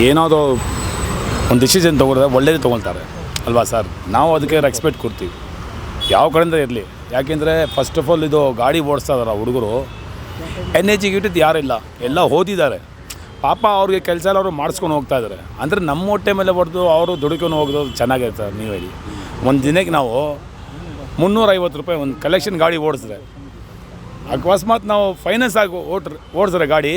ಏನಾದರೂ ಒಂದು ಡಿಸಿಷನ್ ತೊಗೊಂಡ್ರೆ ಒಳ್ಳೇದು ತೊಗೊಳ್ತಾರೆ ಅಲ್ವಾ ಸರ್. ನಾವು ಅದಕ್ಕೆ ರೆಸ್ಪೆಕ್ಟ್ ಕೊಡ್ತೀವಿ ಯಾವ ಕಡೆಯಿಂದ ಇರಲಿ. ಯಾಕೆಂದರೆ ಫಸ್ಟ್ ಆಫ್ ಆಲ್ ಇದು ಗಾಡಿ ಓಡಿಸ್ತಾ ಇದಾರೆ ಹುಡುಗರು, ಎನ್ಎಜಿಗಿಟ್ಟಿದ್ದು ಯಾರಿಲ್ಲ, ಎಲ್ಲ ಓದಿದ್ದಾರೆ ಪಾಪ. ಅವ್ರಿಗೆ ಕೆಲಸ ಎಲ್ಲ ಅವರು ಮಾಡಿಸ್ಕೊಂಡು ಹೋಗ್ತಾ ಇದ್ದಾರೆ. ಅಂದರೆ ನಮ್ಮ ಹೊಟ್ಟೆ ಮೇಲೆ ಹೊಡೆದು ಅವರು ದುಡ್ಕೊಂಡು ಹೋಗೋದು ಚೆನ್ನಾಗಿರ್ತಾರೆ. ನೀವು ಹೇಳಿ, ಒಂದು ದಿನಕ್ಕೆ ನಾವು 350 ರೂಪಾಯಿ ಒಂದು ಕಲೆಕ್ಷನ್ ಗಾಡಿ ಓಡಿಸಿದ್ರೆ, ಅಕಸ್ಮಾತ್ ನಾವು ಫೈನಾನ್ಸ್ ಆಗಿ ಓಡಿಸಿದ್ರೆ ಗಾಡಿ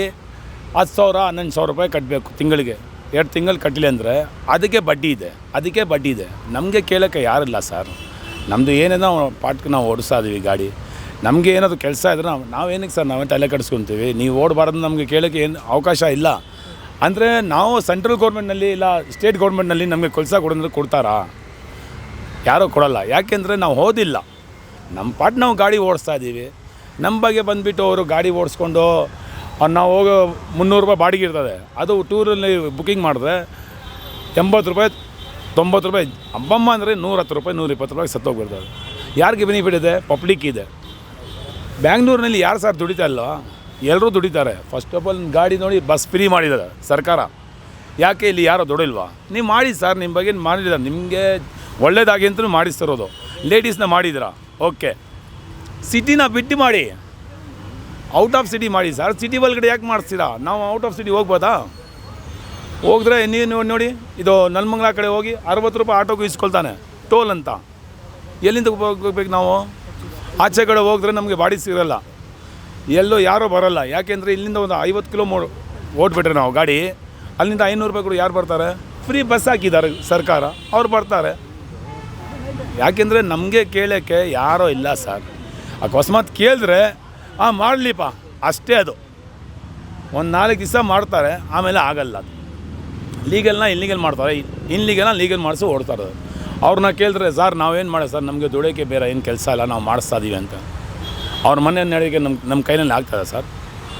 10,000 11,000 ರೂಪಾಯಿ ಕಟ್ಟಬೇಕು ತಿಂಗಳಿಗೆ. 2 ತಿಂಗಳು ಕಟ್ಟಲಿ ಅಂದರೆ ಅದಕ್ಕೆ ಬಡ್ಡಿ ಇದೆ. ನಮಗೆ ಕೇಳೋಕ್ಕೆ ಯಾರಿಲ್ಲ ಸರ್. ನಮ್ಮದು ಏನೇನೋ ನಾವು ಪಾಟ್ಗೆ ನಾವು ಓಡಿಸ್ತಾ ಇದ್ದೀವಿ ಗಾಡಿ. ನಮಗೆ ಏನಾದರೂ ಕೆಲಸ ಇದ್ರೆ ನಾವೇನಕ್ಕೆ ಸರ್ ನಾವೇ ತಲೆ ಕಟ್ಸ್ಕೊತೀವಿ. ನೀವು ಓಡಬಾರ್ದು ನಮಗೆ ಕೇಳೋಕ್ಕೆ ಏನು ಅವಕಾಶ ಇಲ್ಲ. ಅಂದರೆ ನಾವು ಸೆಂಟ್ರಲ್ ಗೌರ್ಮೆಂಟ್ನಲ್ಲಿ ಇಲ್ಲ ಸ್ಟೇಟ್ ಗೌರ್ಮೆಂಟ್ನಲ್ಲಿ ನಮಗೆ ಕೆಲಸ ಕೊಡೋದ್ರೆ ಕೊಡ್ತಾರಾ? ಯಾರೂ ಕೊಡೋಲ್ಲ. ಯಾಕೆಂದರೆ ನಾವು ಓದಿಲ್ಲ, ನಮ್ಮ ಪಾಟ್ ನಾವು ಗಾಡಿ ಓಡಿಸ್ತಾ ಇದ್ದೀವಿ. ನಮ್ಮ ಬಗ್ಗೆ ಬಂದುಬಿಟ್ಟು ಅವರು ಗಾಡಿ ಓಡಿಸ್ಕೊಂಡು ನಾವು ಹೋಗೋ 300 ರೂಪಾಯಿ ಬಾಡಿಗೆ ಇರ್ತದೆ. ಅದು ಟೂರಲ್ಲಿ ಬುಕ್ಕಿಂಗ್ ಮಾಡಿದ್ರೆ 80 ರೂಪಾಯಿ 90 ರೂಪಾಯಿ ಹಬ್ಬಮ್ಮ ಅಂದರೆ 110 ರೂಪಾಯಿ 120 ರೂಪಾಯಿ ಸತ್ತೋಗ್ಬಿಡ್ತದೆ. ಯಾರಿಗೆ ಬೆನಿಫಿಟ್ ಇದೆ? ಪಬ್ಲಿಕ್ ಇದೆ. ಬ್ಯಾಂಗ್ಳೂರಿನಲ್ಲಿ ಯಾರು ಸರ್ ದುಡಿತಾ ಇಲ್ಲ? ಎಲ್ಲರೂ ದುಡಿತಾರೆ. ಫಸ್ಟ್ ಆಫ್ ಆಲ್ ಗಾಡಿ ನೋಡಿ ಬಸ್ ಫ್ರೀ ಮಾಡಿದ್ದಾರೆ ಸರ್ಕಾರ. ಯಾಕೆ ಇಲ್ಲಿ ಯಾರೋ ದುಡಿಲ್ವಾ? ನೀವು ಮಾಡಿ ಸರ್, ನಿಮ್ಮ ಬಗ್ಗೆ ಮಾಡಿಲ್ಲ, ನಿಮಗೆ ಒಳ್ಳೇದಾಗಿ ಅಂತಲೂ ಮಾಡಿಸ್ತಿರೋದು. ಲೇಡೀಸ್ನ ಮಾಡಿದ್ದೀರಾ, ಓಕೆ. ಸಿಟಿನ ಬಿಟ್ಟು ಮಾಡಿ, ಔಟ್ ಆಫ್ ಸಿಟಿ ಮಾಡಿ ಸರ್. ಸಿಟಿ ಒಳಗಡೆ ಯಾಕೆ ಮಾಡಿಸ್ತೀರಾ? ನಾವು ಔಟ್ ಆಫ್ ಸಿಟಿ ಹೋಗ್ಬೋದಾ? ಹೋಗಿದ್ರೆ ನೀವು ನೋಡಿ, ಇದು ನೆಲಮಂಗಲ ಕಡೆ ಹೋಗಿ 60 ರೂಪಾಯಿ ಆಟೋಗೂ ಇಸ್ಕೊಳ್ತಾನೆ ಟೋಲ್ ಅಂತ. ಎಲ್ಲಿಂದ ಹೋಗ್ಬೇಕು ನಾವು? ಆಚೆ ಕಡೆ ಹೋಗಿದ್ರೆ ನಮಗೆ ಬಾಡಿ ಸಿಗಲ್ಲ, ಎಲ್ಲೋ ಯಾರೋ ಬರೋಲ್ಲ. ಯಾಕೆಂದರೆ ಇಲ್ಲಿಂದ ಒಂದು 50 ಕಿಲೋ ಓಡ್ಬಿಟ್ರೆ ನಾವು ಗಾಡಿ, ಅಲ್ಲಿಂದ 500 ರೂಪಾಯಿ ಕೂಡ ಯಾರು ಬರ್ತಾರೆ? ಫ್ರೀ ಬಸ್ ಹಾಕಿದ್ದಾರೆ ಸರ್ಕಾರ, ಅವ್ರು ಬರ್ತಾರೆ. ಯಾಕೆಂದರೆ ನಮಗೆ ಕೇಳೋಕ್ಕೆ ಯಾರೋ ಇಲ್ಲ ಸರ್. ಅಕಸ್ಮಾತ್ ಕೇಳಿದ್ರೆ ಮಾಡಲಿಪ್ಪ ಅಷ್ಟೇ. ಅದು ಒಂದು 4 ದಿವಸ ಮಾಡ್ತಾರೆ, ಆಮೇಲೆ ಆಗಲ್ಲ. ಅದು ಲೀಗಲ್ನ ಇಲ್ಲಿಗಲ್ ಮಾಡ್ತಾರೆ, ಇನ್ಲೀಗಲ್ನ ಲೀಗಲ್ ಮಾಡಿಸಿ ಓಡ್ತಾರೆ. ಅವ್ರನ್ನ ಕೇಳಿದ್ರೆ ಸರ್ ನಾವೇನು ಮಾಡೋದು ಸರ್, ನಮಗೆ ದುಡಿಯೋಕ್ಕೆ ಬೇರೆ ಏನು ಕೆಲಸ ಇಲ್ಲ, ನಾವು ಮಾಡಿಸ್ತಾ ಇದ್ದೀವಿ ಅಂತ. ಅವ್ರ ಮನೆ ನಡೆಯೋಕ್ಕೆ ನಮ್ಮ ಕೈನಲ್ಲಿ ಆಗ್ತದೆ ಸರ್.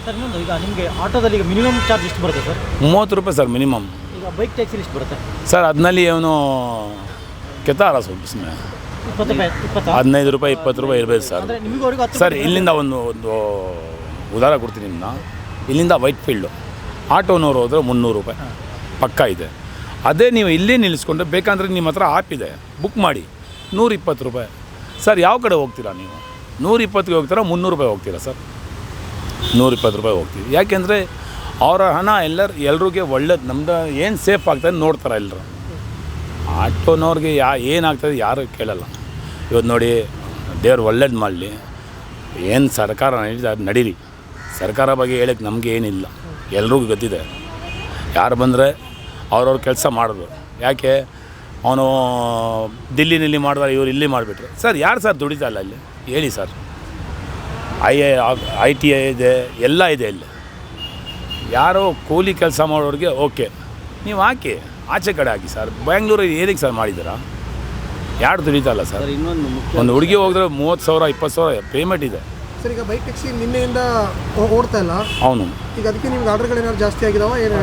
ಸರ್ ಇನ್ನೊಂದು, ಈಗ ನಿಮಗೆ ಆಟೋದಲ್ಲಿ ಈಗ ಮಿನಿಮಮ್ ಚಾರ್ಜ್ ಎಷ್ಟು ಬರುತ್ತೆ ಸರ್? 30 ರೂಪಾಯಿ ಸರ್ ಮಿನಿಮಮ್. ಈಗ ಬೈಕ್ ಟ್ಯಾಕ್ಸಿ ಎಷ್ಟು ಬರುತ್ತೆ ಸರ್? ಅದರಲ್ಲಿ ಅವನು ಕೆತ್ತಾರ ಸ್ವಲ್ಪ ಸುಮ್ಮನೆ 15 ರೂಪಾಯಿ 20 ರೂಪಾಯಿ ಇರಬೇಕು ಸರ್. ಸರ್ ಇಲ್ಲಿಂದ ಒಂದು ಉದಾಹರಣೆ ಕೊಡ್ತೀನಿ ನಿಮ್ಮನ್ನ. ಇಲ್ಲಿಂದ ವೈಟ್ ಫೀಲ್ಡು ಆಟೋನವ್ರು ಹೋದರೆ 300 ರೂಪಾಯಿ ಪಕ್ಕ ಇದೆ. ಅದೇ ನೀವು ಇಲ್ಲೇ ನಿಲ್ಲಿಸ್ಕೊಂಡ್ರೆ ಬೇಕಂದರೆ ನಿಮ್ಮ ಹತ್ರ ಆ್ಯಪ್ ಇದೆ, ಬುಕ್ ಮಾಡಿ 120 ರೂಪಾಯಿ. ಸರ್ ಯಾವ ಕಡೆ ಹೋಗ್ತೀರಾ ನೀವು? 120ಗೆ ಹೋಗ್ತೀರಾ 300 ರೂಪಾಯಿ ಹೋಗ್ತೀರಾ ಸರ್? 120 ರೂಪಾಯಿ ಹೋಗ್ತೀವಿ. ಯಾಕೆಂದರೆ ಅವರ ಹಣ ಎಲ್ರಿಗೆ ಒಳ್ಳೇದು, ನಮ್ದು ಏನು ಸೇಫ್ ಆಗ್ತದೆ ನೋಡ್ತಾರೆ ಎಲ್ಲರೂ. ಆಟೋನವ್ರಿಗೆ ಏನಾಗ್ತದೆ ಯಾರು ಕೇಳಲ್ಲ. ಇವತ್ತು ನೋಡಿ, ದೇವ್ರು ಒಳ್ಳೇದು ಮಾಡಲಿ. ಏನು ಸರ್ಕಾರ ನಡೀರಿ, ಸರ್ಕಾರ ಬಗ್ಗೆ ಹೇಳೋಕ್ಕೆ ನಮಗೆ ಏನಿಲ್ಲ, ಎಲ್ರಿಗೂ ಗೊತ್ತಿದೆ. ಯಾರು ಬಂದರೆ ಅವ್ರವ್ರ ಕೆಲಸ ಮಾಡೋದು. ಯಾಕೆ ಅವನು ದಿಲ್ಲಿನಲ್ಲಿ ಮಾಡಿದ್ರೆ ಇವರು ಇಲ್ಲಿ ಮಾಡಿಬಿಟ್ರೆ ಸರ್ ಯಾರು ಸರ್ ದುಡಿತಾ ಇಲ್ಲ ಇಲ್ಲಿ ಹೇಳಿ ಸರ್? ITI ಇದೆ, ಎಲ್ಲ ಇದೆ ಇಲ್ಲಿ. ಯಾರೋ ಕೂಲಿ ಕೆಲಸ ಮಾಡೋರಿಗೆ ಓಕೆ, ನೀವು ಹಾಕಿ ಆಚೆ ಕಡೆ ಹಾಕಿ ಸರ್. ಬ್ಯಾಂಗ್ಳೂರಿಗೆ ಏನಕ್ಕೆ ಸರ್ ಮಾಡಿದ್ದೀರಾ? ಯಾರು ದುಡಿತಾ ಇಲ್ಲ ಸರ್. ಒಂದು ಹುಡುಗಿ ಹೋಗಿದ್ರೆ 30,000 20,000 ಪೇಮೆಂಟ್ ಇದೆ ಸರ್. ಈಗ ಬೈಕ್ ಟ್ಯಾಕ್ಸಿ ನಿನ್ನೆಯಿಂದ ಓಡ್ತಾ ಇಲ್ಲ ಅವನು. ಈಗ ಅದಕ್ಕೆ ನಿಮ್ಗೆ ಆರ್ಡರ್ಗಳೇನಾದ್ರು ಜಾಸ್ತಿ ಆಗಿದಾವ? ಏನು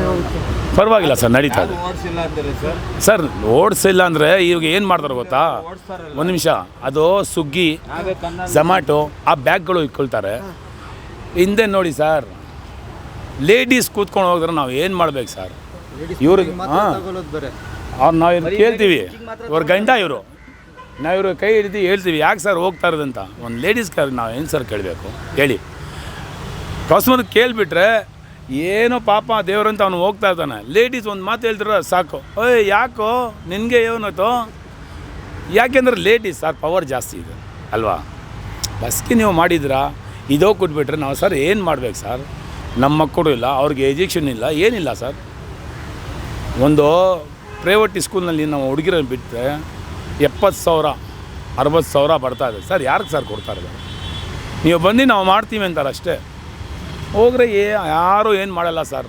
ಪರವಾಗಿಲ್ಲ ಸರ್, ನಡೀತಾ ಇದೆ ಸರ್. ಓಡಿಸಿಲ್ಲ ಅಂದರೆ ಇವಾಗ ಏನು ಮಾಡ್ತಾರೆ ಗೊತ್ತಾ? ಒಂದು ನಿಮಿಷ, ಅದು ಸ್ವಿಗ್ಗಿ ಝೊಮ್ಯಾಟೊ ಆ ಬ್ಯಾಗ್ಗಳು ಇಟ್ಕೊಳ್ತಾರೆ. ಹಿಂದೆ ನೋಡಿ ಸರ್, ಲೇಡೀಸ್ ಕೂತ್ಕೊಂಡು ಹೋಗಿದ್ರೆ ನಾವು ಏನು ಮಾಡ್ಬೇಕು ಸರ್? ಇವ್ರಿಗೆ ಅವ್ರು ನಾವೇನು ಕೇಳ್ತೀವಿ, ಇವ್ರ ಗಂಡ ಇವರು, ನಾವು ಇವ್ರ ಕೈ ಹಿಡಿದು ಹೇಳ್ತೀವಿ ಯಾಕೆ ಸರ್ ಹೋಗ್ತಾ ಇರೋದಂತ. ಒಂದು ಲೇಡೀಸ್ ಕಾರ್ ನಾವು ಏನು ಸರ್ ಕೇಳಬೇಕು ಹೇಳಿ? ಕಸ್ಟಮರ್ ಕೇಳಿಬಿಟ್ರೆ ಏನೋ ಪಾಪ ದೇವರಂತ ಅವನು ಹೋಗ್ತಾ ಇರ್ತಾನೆ. ಲೇಡೀಸ್ ಒಂದು ಮಾತು ಹೇಳ್ತಿರೋ ಸಾಕು, ಓಯ್ ಯಾಕೋ ನಿನಗೆ ಏನಾಯ್ತು? ಯಾಕೆಂದ್ರೆ ಲೇಡೀಸ್ ಸರ್ ಪವರ್ ಜಾಸ್ತಿ ಇದೆ ಅಲ್ವಾ? ಬಸ್ಗೆ ನೀವು ಮಾಡಿದ್ರಾ ಇದೋ ಕೊಟ್ಬಿಟ್ರೆ ನಾವು ಸರ್ ಏನು ಮಾಡ್ಬೇಕು ಸರ್? ನಮ್ಮ ಮಕ್ಕಳು ಇಲ್ಲ, ಅವ್ರಿಗೆ ಎಜುಕೇಷನ್ ಇಲ್ಲ, ಏನಿಲ್ಲ ಸರ್. ಒಂದು ಪ್ರೈವೇಟ್ ಸ್ಕೂಲ್ನಲ್ಲಿ ನಾವು ಹುಡುಗಿರನ್ನು ಬಿಟ್ಟರೆ 70,000 60,000 ಬರ್ತಾಯಿದೆ ಸರ್. ಯಾರಿಗೆ ಸರ್ ಕೊಡ್ತಾರೆ? ನೀವು ಬಂದು ನಾವು ಮಾಡ್ತೀವಿ ಅಂತಾರೆ ಅಷ್ಟೇ. ಹೋಗ್ರೆ ಯಾರೂ ಏನು ಮಾಡಲ್ಲ ಸರ್.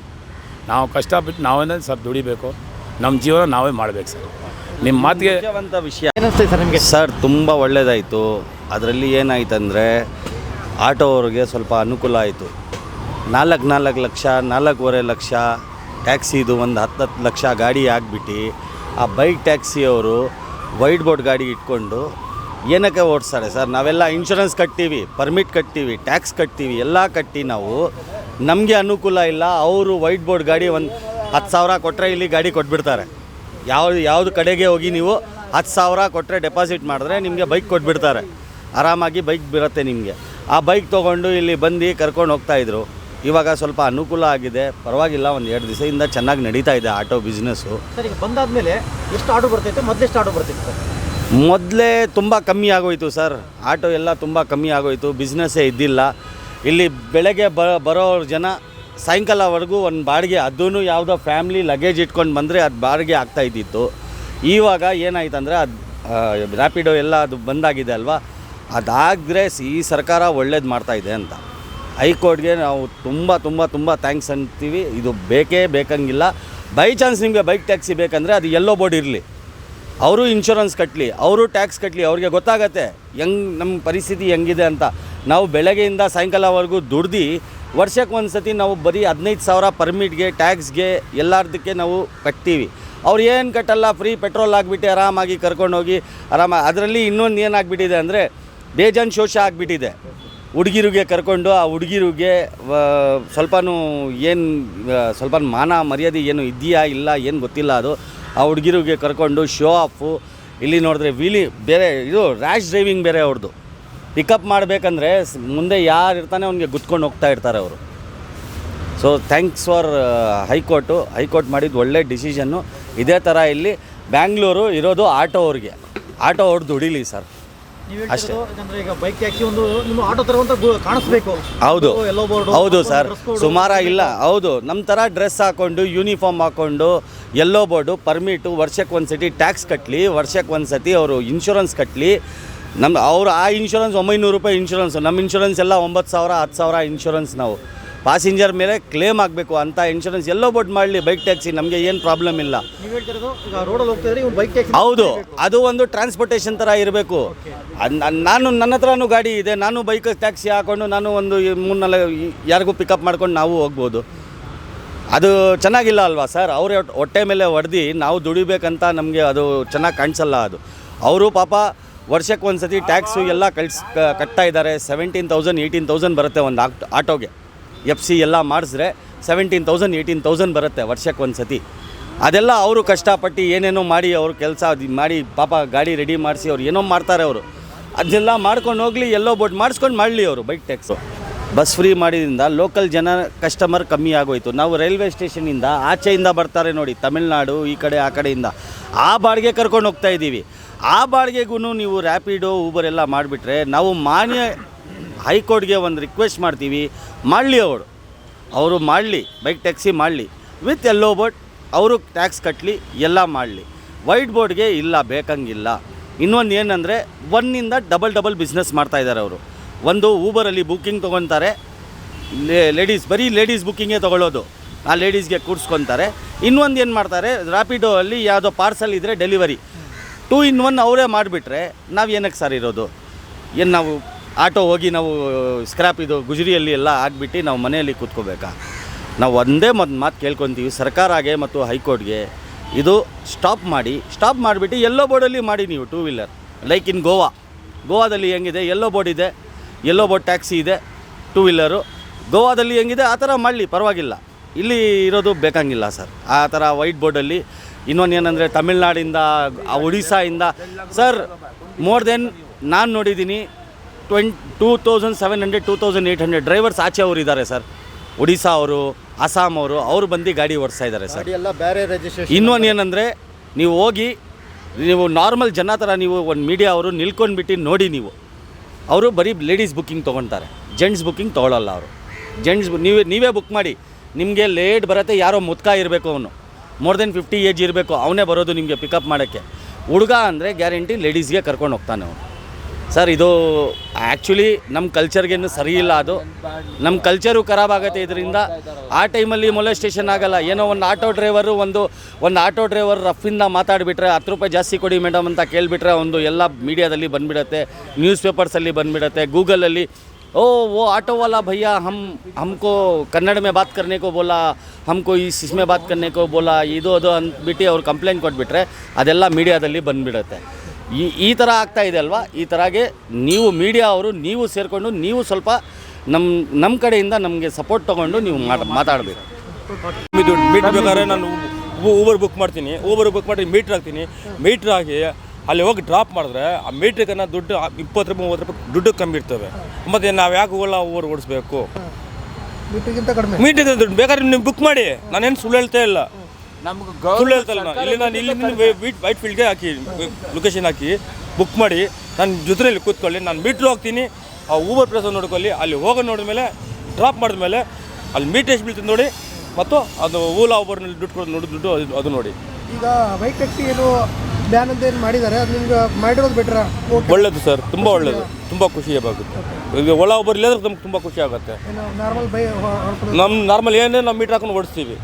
ನಾವು ಕಷ್ಟಪಟ್ಟು ನಾವೇ ಸರ್ ದುಡಿಬೇಕು, ನಮ್ಮ ಜೀವನ ನಾವೇ ಮಾಡಬೇಕು ಸರ್. ನಿಮ್ಮ ಮಾತಿಗೆ ವಿಷಯ ಏನಿಸ್ತದೆ ಸರ್ ನಿಮಗೆ? ಸರ್ ತುಂಬ ಒಳ್ಳೆಯದಾಯಿತು. ಅದರಲ್ಲಿ ಏನಾಯ್ತಂದರೆ ಆಟೋ ಅವ್ರಿಗೆ ಸ್ವಲ್ಪ ಅನುಕೂಲ ಆಯಿತು. 4 ಲಕ್ಷ 4.5 ಲಕ್ಷ ಟ್ಯಾಕ್ಸಿದು ಒಂದು 10 ಲಕ್ಷ ಗಾಡಿ ಆಗಿಬಿಟ್ಟು ಆ ಬೈಕ್ ಟ್ಯಾಕ್ಸಿಯವರು ವೈಟ್ ಬೋರ್ಡ್ ಗಾಡಿ ಇಟ್ಕೊಂಡು ಏನಕ್ಕೆ ಓಡಿಸ್ತಾರೆ ಸರ್? ನಾವೆಲ್ಲ ಇನ್ಶೂರೆನ್ಸ್ ಕಟ್ತೀವಿ, ಪರ್ಮಿಟ್ ಕಟ್ತೀವಿ, ಟ್ಯಾಕ್ಸ್ ಕಟ್ತೀವಿ, ಎಲ್ಲ ಕಟ್ಟಿ ನಾವು ನಮಗೆ ಅನುಕೂಲ ಇಲ್ಲ. ಅವರು ವೈಟ್ ಬೋರ್ಡ್ ಗಾಡಿ ಒಂದು 10,000 ಕೊಟ್ಟರೆ ಇಲ್ಲಿ ಗಾಡಿ ಕೊಟ್ಬಿಡ್ತಾರೆ. ಯಾವುದು ಕಡೆಗೆ ಹೋಗಿ ನೀವು 10,000 ಕೊಟ್ಟರೆ ಡೆಪಾಸಿಟ್ ಮಾಡಿದ್ರೆ ನಿಮಗೆ ಬೈಕ್ ಕೊಟ್ಬಿಡ್ತಾರೆ. ಆರಾಮಾಗಿ ಬೈಕ್ ಬರುತ್ತೆ ನಿಮಗೆ. ಆ ಬೈಕ್ ತೊಗೊಂಡು ಇಲ್ಲಿ ಬಂದು ಕರ್ಕೊಂಡು ಹೋಗ್ತಾಯಿದ್ರು. ಇವಾಗ ಸ್ವಲ್ಪ ಅನುಕೂಲ ಆಗಿದೆ, ಪರವಾಗಿಲ್ಲ. ಒಂದು 2 ದಿವಸದಿಂದ ಚೆನ್ನಾಗಿ ನಡೀತಾ ಇದೆ ಆಟೋ ಬಿಸ್ನೆಸ್ಸು. ಸರ್, ಈಗ ಬಂದಾದ್ಮೇಲೆ ಎಷ್ಟು ಆರ್ಡರ್ ಬರ್ತೈತೆ, ಮೊದಲೆಷ್ಟು ಆರ್ಡರ್ ಬರ್ತಿತ್ತು ಸರ್? ಮೊದಲೇ ತುಂಬ ಕಮ್ಮಿ ಆಗೋಯಿತು ಸರ್, ಆಟೋ ಎಲ್ಲ ತುಂಬ ಕಮ್ಮಿ ಆಗೋಯಿತು, ಬಿಸ್ನೆಸ್ಸೇ ಇದ್ದಿಲ್ಲ. ಇಲ್ಲಿ ಬೆಳಗ್ಗೆ ಬರೋ ಜನ ಸಾಯಂಕಾಲವರೆಗೂ ಒಂದು ಬಾಡಿಗೆ, ಅದೂ ಯಾವುದೋ ಫ್ಯಾಮ್ಲಿ ಲಗೇಜ್ ಇಟ್ಕೊಂಡು ಬಂದರೆ ಅದು ಬಾಡಿಗೆ ಆಗ್ತಾಯಿದ್ದಿತ್ತು. ಇವಾಗ ಏನಾಯ್ತಂದರೆ ಅದು ರ್ಯಾಪಿಡೋ ಎಲ್ಲ ಅದು ಬಂದಾಗಿದೆ ಅಲ್ವಾ, ಅದಾದರೆ ಈ ಸರ್ಕಾರ ಒಳ್ಳೇದು ಮಾಡ್ತಾಯಿದೆ ಅಂತ. ಹೈಕೋರ್ಟ್ಗೆ ನಾವು ತುಂಬ ತುಂಬ ತುಂಬ ಥ್ಯಾಂಕ್ಸ್ ಅಂತೀವಿ. ಇದು ಬೇಕೇ ಬೇಕಂಗಿಲ್ಲ. ಬೈ ಚಾನ್ಸ್ ನಿಮಗೆ ಬೈಕ್ ಟ್ಯಾಕ್ಸಿ ಬೇಕಂದರೆ ಅದು ಎಲ್ಲೋ ಬೋರ್ಡ್ ಇರಲಿ, ಅವರು ಇನ್ಶೂರೆನ್ಸ್ ಕಟ್ಟಲಿ, ಅವರು ಟ್ಯಾಕ್ಸ್ ಕಟ್ಟಲಿ, ಅವ್ರಿಗೆ ಗೊತ್ತಾಗತ್ತೆ ನಮ್ಮ ಪರಿಸ್ಥಿತಿ ಹೆಂಗಿದೆ ಅಂತ. ನಾವು ಬೆಳಗ್ಗೆಯಿಂದ ಸಾಯಂಕಾಲವರೆಗೂ ದುಡ್ದು ವರ್ಷಕ್ಕೆ ಒಂದು ಸತಿ ನಾವು ಬರೀ 15,000 ಪರ್ಮಿಟ್ಗೆ, ಟ್ಯಾಕ್ಸ್ಗೆ, ಎಲ್ಲದಕ್ಕೆ ನಾವು ಕಟ್ತೀವಿ. ಅವ್ರು ಏನು ಕಟ್ಟಲ್ಲ, ಫ್ರೀ ಪೆಟ್ರೋಲ್ ಆಗಿಬಿಟ್ಟು ಆರಾಮಾಗಿ ಕರ್ಕೊಂಡೋಗಿ ಅದರಲ್ಲಿ ಇನ್ನೊಂದು ಏನಾಗ್ಬಿಟ್ಟಿದೆ ಅಂದರೆ ಬೇಜಾನ್ ಶೋಷ ಆಗಿಬಿಟ್ಟಿದೆ. ಹುಡುಗಿರಿಗೆ ಕರ್ಕೊಂಡು ಆ ಹುಡುಗಿರಿಗೆ ಸ್ವಲ್ಪ ಮಾನ ಮರ್ಯಾದೆ ಏನು ಇದೆಯಾ ಇಲ್ಲ ಏನು ಗೊತ್ತಿಲ್ಲ. ಅದು ಆ ಹುಡುಗಿರಿಗೆ ಕರ್ಕೊಂಡು ಶೋ ಆಫು. ಇಲ್ಲಿ ನೋಡಿದ್ರೆ ಬೇರೆ ಇದು ರ್ಯಾಶ್ ಡ್ರೈವಿಂಗ್ ಬೇರೆ ಅವ್ರದ್ದು. ಪಿಕಪ್ ಮಾಡಬೇಕಂದ್ರೆ ಮುಂದೆ ಯಾರು ಇರ್ತಾನೆ ಅವ್ನಿಗೆ ಗುತ್ಕೊಂಡು ಹೋಗ್ತಾ ಇರ್ತಾರೆ ಅವರು. ಸೊ ಥ್ಯಾಂಕ್ಸ್ ಫಾರ್ ಹೈಕೋರ್ಟ್ ಮಾಡಿದ್ದು ಒಳ್ಳೆ ಡಿಸಿಷನ್ನು. ಇದೇ ಥರ ಇಲ್ಲಿ ಬ್ಯಾಂಗ್ಳೂರು ಇರೋದು ಆಟೋ ಅವ್ರದ್ದು ದುಡಿಲಿ ಸರ್, ಅಷ್ಟೇ. ಯಾಕಂದ್ರೆ ಈಗ ಬೈಕ್ ಟ್ಯಾಕ್ಸಿ ಒಂದು ನಿಮ್ಮ ಆಟೋ ತರುವಂತ ಕಾಣಿಸ್ಬೇಕು. ಹೌದು ಎಲ್ಲೋ ಬೋರ್ಡ್, ಹೌದು ಸರ್, ಸುಮಾರಾಗಿಲ್ಲ. ಹೌದು, ನಮ್ಮ ಥರ ಡ್ರೆಸ್ ಹಾಕ್ಕೊಂಡು ಯೂನಿಫಾರ್ಮ್ ಹಾಕ್ಕೊಂಡು ಎಲ್ಲೋ ಬೋರ್ಡು, ಪರ್ಮಿಟು, ವರ್ಷಕ್ಕೆ ಒಂದು ಸತಿ ಟ್ಯಾಕ್ಸ್ ಕಟ್ಟಲಿ, ವರ್ಷಕ್ಕೆ ಒಂದು ಸತಿ ಅವರು ಇನ್ಶೂರೆನ್ಸ್ ಕಟ್ಟಲಿ. ಅವರು ಆ ಇನ್ಶೂರೆನ್ಸ್ 900 ರೂಪಾಯಿ ಇನ್ಶೂರೆನ್ಸು. ನಮ್ಮ ಇನ್ಶೂರೆನ್ಸ್ ಎಲ್ಲ 9,000 10,000 ಇನ್ಶೂರೆನ್ಸ್. ನಾವು ಪ್ಯಾಸೆಂಜರ್ ಮೇಲೆ ಕ್ಲೇಮ್ ಆಗಬೇಕು ಅಂತ ಇನ್ಶೂರೆನ್ಸ್ ಎಲ್ಲೋ ಬೋರ್ಡ್ ಮಾಡಲಿ. ಬೈಕ್ ಟ್ಯಾಕ್ಸಿ ನಮಗೆ ಏನು ಪ್ರಾಬ್ಲಮ್ ಇಲ್ಲ. ನೀವು ಹೇಳ್ತಿರೋದು ಈಗ ರೋಡಲ್ಲಿ ಹೋಗ್ತಾ ಇದ್ರೆ ಬೈಕ್ ಟ್ಯಾಕ್ಸಿ. ಹೌದು, ಅದು ಒಂದು ಟ್ರಾನ್ಸ್ಪೋರ್ಟೇಷನ್ ಥರ ಇರಬೇಕು. ನನ್ನ ಹತ್ರನೂ ಗಾಡಿ ಇದೆ, ನಾನು ಬೈಕ್ ಟ್ಯಾಕ್ಸಿ ಹಾಕ್ಕೊಂಡು ನಾನು ಒಂದು 3-4 ಯಾರಿಗೂ ಪಿಕಪ್ ಮಾಡ್ಕೊಂಡು ನಾವು ಹೋಗ್ಬೋದು. ಅದು ಚೆನ್ನಾಗಿಲ್ಲ ಅಲ್ವಾ ಸರ್? ಅವ್ರ ಹೊಟ್ಟೆ ಮೇಲೆ ಹೊಡೆದು ನಾವು ದುಡಿಬೇಕಂತ ನಮಗೆ ಅದು ಚೆನ್ನಾಗಿ ಕಾಣಿಸಲ್ಲ. ಅದು ಅವರು ಪಾಪ ವರ್ಷಕ್ಕೆ ಒಂದು ಸತಿ ಟ್ಯಾಕ್ಸು ಎಲ್ಲ ಕಟ್ತಾ ಇದ್ದಾರೆ. 17,000 18,000 ಬರುತ್ತೆ ಒಂದು ಆಟೋಗೆ. FC ಎಲ್ಲ ಮಾಡಿಸಿದ್ರೆ 17,000 18,000 ಬರುತ್ತೆ ವರ್ಷಕ್ಕೆ ಒಂದು ಸತಿ. ಅದೆಲ್ಲ ಅವರು ಕಷ್ಟಪಟ್ಟು ಏನೇನೋ ಮಾಡಿ ಅವ್ರ ಕೆಲಸ ಮಾಡಿ ಪಾಪ ಗಾಡಿ ರೆಡಿ ಮಾಡಿಸಿ ಅವ್ರು ಏನೋ ಮಾಡ್ತಾರೆ. ಅವರು ಅದನ್ನೆಲ್ಲ ಮಾಡ್ಕೊಂಡು ಹೋಗಲಿ, ಎಲ್ಲೋ ಬೋರ್ಡ್ ಮಾಡಿಸ್ಕೊಂಡು ಮಾಡಲಿ ಅವರು ಬೈಕ್ ಟ್ಯಾಕ್ಸು. ಬಸ್ ಫ್ರೀ ಮಾಡಿದ್ರಿಂದ ಲೋಕಲ್ ಜನ ಕಸ್ಟಮರ್ ಕಮ್ಮಿ ಆಗೋಯ್ತು. ನಾವು ರೈಲ್ವೆ ಸ್ಟೇಷನಿಂದ ಆಚೆಯಿಂದ ಬರ್ತಾರೆ ನೋಡಿ, ತಮಿಳ್ನಾಡು ಈ ಕಡೆ ಆ ಕಡೆಯಿಂದ, ಆ ಬಾಡಿಗೆ ಕರ್ಕೊಂಡು ಹೋಗ್ತಾ ಇದ್ದೀವಿ. ಆ ಬಾಡಿಗೆಗೂ ನೀವು ರ್ಯಾಪಿಡೋ ಊಬರ್ ಎಲ್ಲ ಮಾಡಿಬಿಟ್ರೆ ನಾವು ಮಾನ್ಯ ಹೈಕೋರ್ಟ್ಗೆ ಒಂದು ರಿಕ್ವೆಸ್ಟ್ ಮಾಡ್ತೀವಿ, ಮಾಡಲಿ ಅವರು ಮಾಡಲಿ, ಬೈಕ್ ಟ್ಯಾಕ್ಸಿ ಮಾಡಲಿ ವಿತ್ ಎಲ್ಲೋ ಬೋರ್ಡ್. ಅವರು ಟ್ಯಾಕ್ಸ್ ಕಟ್ಟಲಿ, ಎಲ್ಲ ಮಾಡಲಿ. ವೈಟ್ ಬೋರ್ಡ್ಗೆ ಇಲ್ಲ, ಬೇಕಂಗಿಲ್ಲ. ಇನ್ನೊಂದು ಏನಂದರೆ 1ಇಂದ ಡಬಲ್ ಬಿಸ್ನೆಸ್ ಮಾಡ್ತಾಯಿದ್ದಾರೆ ಅವರು. ಒಂದು ಊಬರಲ್ಲಿ ಬುಕ್ಕಿಂಗ್ ತೊಗೊತಾರೆ, ಬರೀ ಲೇಡೀಸ್ ಬುಕ್ಕಿಂಗೇ ತೊಗೊಳ್ಳೋದು, ಆ ಲೇಡೀಸ್ಗೆ ಕೂರಿಸ್ಕೊತಾರೆ. ಇನ್ನೊಂದು ಏನು ಮಾಡ್ತಾರೆ, ರ್ಯಾಪಿಡೋ ಅಲ್ಲಿ ಯಾವುದೋ ಪಾರ್ಸಲ್ ಇದ್ದರೆ ಡೆಲಿವರಿ 2 in 1 ಅವರೇ ಮಾಡಿಬಿಟ್ರೆ ನಾವು ಏನಕ್ಕೆ ಸರ್ ಇರೋದು? ಏನು ನಾವು ಆಟೋ ಹೋಗಿ ನಾವು ಸ್ಕ್ರ್ಯಾಪ್ ಇದು ಗುಜರಿಯಲ್ಲಿ ಎಲ್ಲ ಆಗಿಬಿಟ್ಟು ನಾವು ಮನೆಯಲ್ಲಿ ಕೂತ್ಕೋಬೇಕಾ? ನಾವು ಒಂದೇ ಮಾತು ಕೇಳ್ಕೊತೀವಿ ಸರ್ಕಾರಗೆ ಮತ್ತು ಹೈಕೋರ್ಟ್ಗೆ, ಇದು ಸ್ಟಾಪ್ ಮಾಡಿಬಿಟ್ಟು ಎಲ್ಲೋ ಬೋರ್ಡಲ್ಲಿ ಮಾಡಿ ನೀವು 2 ವೀಲರ್. ಲೈಕ್ ಇನ್ ಗೋವಾದಲ್ಲಿ ಹೆಂಗಿದೆ ಎಲ್ಲೋ ಬೋರ್ಡ್ ಇದೆ, ಎಲ್ಲೋ ಬೋರ್ಡ್ ಟ್ಯಾಕ್ಸಿ ಇದೆ 2 ವೀಲರು. ಗೋವಾದಲ್ಲಿ ಹೆಂಗಿದೆ ಆ ಥರ ಮಾಡಲಿ, ಪರವಾಗಿಲ್ಲ. ಇಲ್ಲಿ ಇರೋದು ಬೇಕಂಗಿಲ್ಲ ಸರ್ ಆ ಥರ ವೈಟ್ ಬೋರ್ಡಲ್ಲಿ. ಇನ್ನೊಂದು ಏನಂದರೆ ತಮಿಳ್ನಾಡಿಂದ, ಒಡಿಸ್ಸಾಯಿಂದ ಸರ್ ಮೋರ್ ದೆನ್ ನಾನು ನೋಡಿದ್ದೀನಿ 2,700 2,800 ಡ್ರೈವರ್ಸ್ ಆಚೆ ಅವರು ಇದ್ದಾರೆ ಸರ್. ಒಡಿಸ್ಸಾ ಅವರು, ಅಸ್ಸಾಂ ಅವರು ಬಂದು ಗಾಡಿ ಓಡಿಸ್ತಾ ಇದ್ದಾರೆ ಸರ್. ಎಲ್ಲ ಬೇರೆ ರಿಜಿಸ್ಟ್ರೇಷನ್. ಇನ್ನೊಂದು ಏನಂದರೆ ನೀವು ಹೋಗಿ ನೀವು ನಾರ್ಮಲ್ ಜನ ಥರ ನೀವು ಒಂದು ಮೀಡಿಯಾ ಅವರು ನಿಲ್ಕೊಂಡ್ಬಿಟ್ಟು ನೋಡಿ, ಅವರು ಬರೀ ಲೇಡೀಸ್ ಬುಕ್ಕಿಂಗ್ ತೊಗೊಳ್ತಾರೆ, ಜೆಂಟ್ಸ್ ಬುಕ್ಕಿಂಗ್ ತೊಗೊಳ್ಳಲ್ಲ ಅವರು. ಜೆಂಟ್ಸ್ ನೀವೇ ಬುಕ್ ಮಾಡಿ, ನಿಮಗೆ ಲೇಟ್ ಬರುತ್ತೆ. ಯಾರೋ ಮುದ್ಕ ಇರಬೇಕು, ಅವನು ಮೋರ್ ದೆನ್ 50 ಏಜ್ ಇರಬೇಕು, ಅವನೇ ಬರೋದು ನಿಮಗೆ ಪಿಕಪ್ ಮಾಡೋಕ್ಕೆ. ಹುಡುಗ ಅಂದರೆ ಗ್ಯಾರಂಟಿ ಲೇಡೀಸ್ಗೆ ಕರ್ಕೊಂಡು ಹೋಗ್ತಾನೆ ಅವನು. ಸರ್ ಇದು ಆ್ಯಕ್ಚುಲಿ ನಮ್ಮ ಕಲ್ಚರ್ಗೇನು ಸರಿ ಇಲ್ಲ. ಅದು ನಮ್ಮ ಕಲ್ಚರು ಖರಾಬ್ ಆಗುತ್ತೆ ಇದರಿಂದ. ಆ ಟೈಮಲ್ಲಿ ಮೊಲೆಸ್ಟೇಷನ್ ಆಗಲ್ಲ. ಏನೋ ಒಂದು ಆಟೋ ಡ್ರೈವರ್ ರಫಿಂದ ಮಾತಾಡಿಬಿಟ್ರೆ 10 ರೂಪಾಯಿ ಜಾಸ್ತಿ ಕೊಡಿ ಮೇಡಮ್ ಅಂತ ಕೇಳಿಬಿಟ್ರೆ ಒಂದು ಎಲ್ಲ ಮೀಡಿಯಾದಲ್ಲಿ ಬಂದುಬಿಡುತ್ತೆ, ನ್ಯೂಸ್ ಪೇಪರ್ಸಲ್ಲಿ ಬಂದುಬಿಡುತ್ತೆ, ಗೂಗಲಲ್ಲಿ वो ऑटो वाला भैया हमको कन्नड़ में बात करने को बोला, हमको इसमें बात करने को बोला, ಇದು ಅದು ಅಂದ್ಬಿಟ್ಟು ಅವ್ರು ಕಂಪ್ಲೇಂಟ್ ಕೊಟ್ಬಿಟ್ರೆ ಅದೆಲ್ಲ ಮೀಡಿಯಾದಲ್ಲಿ ಬಂದುಬಿಡುತ್ತೆ. ಈ ಥರ ಆಗ್ತಾ ಇದೆ ಅಲ್ವಾ? ಈ ಥರಾಗೆ ನೀವು ಮೀಡಿಯಾ ಅವರು ಸೇರಿಕೊಂಡು ನೀವು ಸ್ವಲ್ಪ ನಮ್ಮ ಕಡೆಯಿಂದ ನಮಗೆ ಸಪೋರ್ಟ್ ತೊಗೊಂಡು ನೀವು ಮಾತಾಡಬೇಕು. ದುಡ್ಡು ಮೀಟ್ರ್ ಬೇಕಾದ್ರೆ ನಾನು ಊಬರ್ ಬುಕ್ ಮಾಡ್ತೀನಿ, ಊಬರ್ ಬುಕ್ ಮಾಡಿ ಮೀಟ್ರ್ ಹಾಕ್ತೀನಿ, ಮೀಟ್ರ್ ಹಾಕಿ ಅಲ್ಲಿ ಹೋಗಿ ಡ್ರಾಪ್ ಮಾಡಿದ್ರೆ ಆ ಮೀಟ್ರಿಗೆ ನಾನು ದುಡ್ಡು 20 ರೂಪಾಯಿ 30 ರೂಪಾಯಿ ದುಡ್ಡು ಕಮ್ಮಿ ಇರ್ತವೆ. ಮತ್ತು ನಾವು ಯಾಕೆ ಹೋಗಲ್ಲ ಊಬರ್ ಓಡಿಸ್ಬೇಕು? ಮೀಟ್ರಿಗಿಂತ ಕಡಿಮೆ. ಮೀಟ್ರಿಗೆ ದುಡ್ಡು ಬೇಕಾದ್ರೆ ನೀವು ಬುಕ್ ಮಾಡಿ, ನಾನೇನು ಸುಳ್ಳು ಹೇಳ್ತಾ ಇಲ್ಲ, ಸುಳ್ಳು ಹೇಳ್ತಾ ಇಲ್ಲ. ಇಲ್ಲಿ ನಾನು ಇಲ್ಲಿ ವೈಟ್ ಫೀಲ್ಡ್ಗೆ ಹಾಕಿ ಲೊಕೇಶನ್ ಹಾಕಿ ಬುಕ್ ಮಾಡಿ ನನ್ನ ಜೊತೆಯಲ್ಲಿ ಕೂತ್ಕೊಳ್ಳಿ, ನಾನು ಮೀಟ್ರ್ ಹೋಗ್ತೀನಿ, ಆ ಊಬರ್ ಪ್ಲೇಸ್ ನೋಡ್ಕೊಳ್ಳಿ, ಅಲ್ಲಿ ಹೋಗೋ ನೋಡಿದ್ಮೇಲೆ ಡ್ರಾಪ್ ಮಾಡಿದ್ಮೇಲೆ ಅಲ್ಲಿ ಮೀಟ್ರ್ ಎಷ್ಟು ಬೀಳ್ತದೆ ನೋಡಿ, ಮತ್ತು ಅದು ಓಲಾ ಊಬರ್ನಲ್ಲಿ ದುಡ್ಡು ಕೊಡೋದು ನೋಡಿ, ದುಡ್ಡು ಅದು ನೋಡಿ. ಈಗ ಬೈಕ್ ಟ್ಯಾಕ್ಸಿ ಏನು ಬ್ಯಾನ್ ಅಂತ ಏನು ಮಾಡಿದ್ದಾರೆ, ಅದು ನಿಮ್ಗೆ ಮಾಡಿರೋದು ಬೆಟ್ರಾ? ಒಳ್ಳೇದು ಸರ್, ತುಂಬ ಒಳ್ಳೇದು, ತುಂಬ ಖುಷಿ ಆಗುತ್ತೆ. ಈಗ ಓಲಾ ಊಬರ್ ಇಲ್ಲದ್ರೆ ನಮ್ಗೆ ತುಂಬ ಖುಷಿ ಆಗುತ್ತೆ. ನಾರ್ಮಲ್ ಬೈ ನಮ್ಮ ನಾರ್ಮಲ್ ಏನೇ ನಾವು ಮೀಟ್ರ್ ಹಾಕೊಂಡು ಓಡಿಸ್ತೀವಿ.